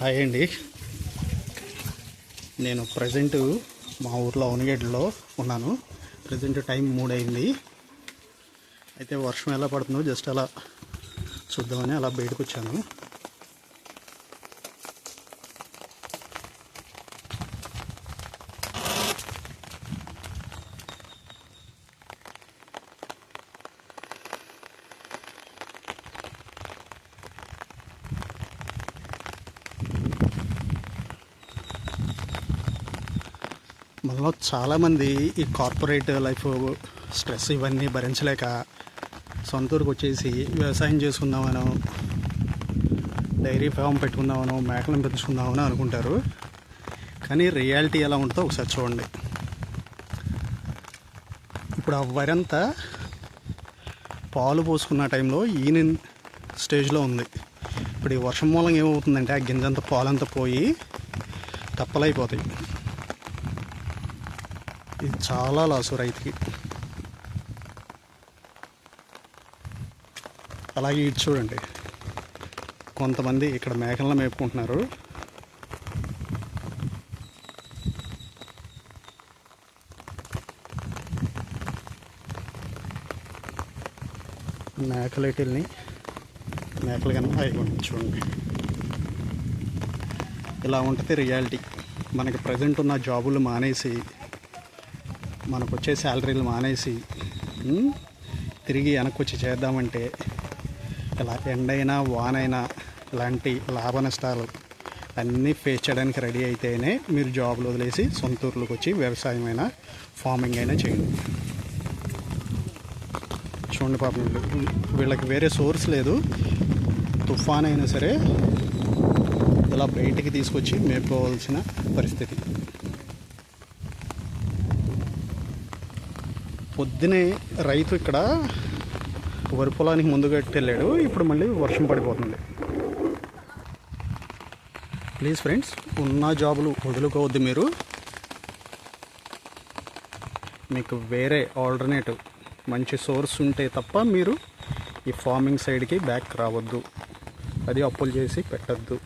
Hi అండి. నేను present మా ఊర్లో అవనగడ్డలో ఉన్నాను. ప్రజెంట్ టైం 3 అయింది. అయితే వర్షం ఎలా పడుతుందో జస్ట్ అలా చూద్దామని అలా బయటకు వచ్చాను. మనలో చాలామంది ఈ కార్పొరేట్ లైఫ్ స్ట్రెస్ ఇవన్నీ భరించలేక సొంత ఊరికి వచ్చేసి వ్యవసాయం చేసుకుందామనో, డైరీ ఫామ్ పెట్టుకుందామనో, మేకలను పెంచుకుందామనో అనుకుంటారు. కానీ రియాలిటీ ఎలా ఉంటుందో ఒకసారి చూడండి. ఇప్పుడు ఆ వరంతా పాలు పోసుకున్న టైంలో ఈయన స్టేజ్లో ఉంది. ఇప్పుడు ఈ వర్షం మూలంగా ఏమవుతుందంటే ఆ గింజంతా పాలంతా పోయి తప్పలైపోతాయి. ఇది చాలా లాసు రైతుకి. అలాగే ఇటు చూడండి, కొంతమంది ఇక్కడ మేకలను మేపుకుంటున్నారు. మేకలేటిల్ని మేకలు కన్నా అయిపోయింది చూడండి. ఇలా ఉంటుంది రియాలిటీ. మనకి ప్రజెంట్ ఉన్న జాబులు మానేసి, మనకు వచ్చే శాలరీలు మానేసి తిరిగి వెనక్కి వచ్చి చేద్దామంటే ఇలా ఎండైనా వానైనా ఇలాంటి లాభ నష్టాలు అన్నీ ఫేస్ చేయడానికి రెడీ అయితేనే మీరు జాబులు వదిలేసి సొంత ఊర్లోకి వచ్చి వ్యవసాయం అయినా ఫార్మింగ్ అయినా చేయండి. చూడండి పాపం, వీళ్ళకి వేరే సోర్స్ లేదు. తుఫాన్ అయినా సరే ఇలా బయటికి తీసుకొచ్చి మేపుకోవాల్సిన పరిస్థితి. పొద్దునే రైతు ఇక్కడ వరి పొలానికి ముందుగా వెళ్ళాడు. ఇప్పుడు మళ్ళీ వర్షం పడిపోతుంది. ప్లీజ్ ఫ్రెండ్స్, ఉన్న జాబులు వదులుకోవద్దు. మీకు వేరే ఆల్టర్నేటివ్ మంచి సోర్స్ ఉంటే తప్ప మీరు ఈ ఫార్మింగ్ సైడ్కి బ్యాక్ రావద్దు. అది అప్పులు చేసి పెట్టద్దు.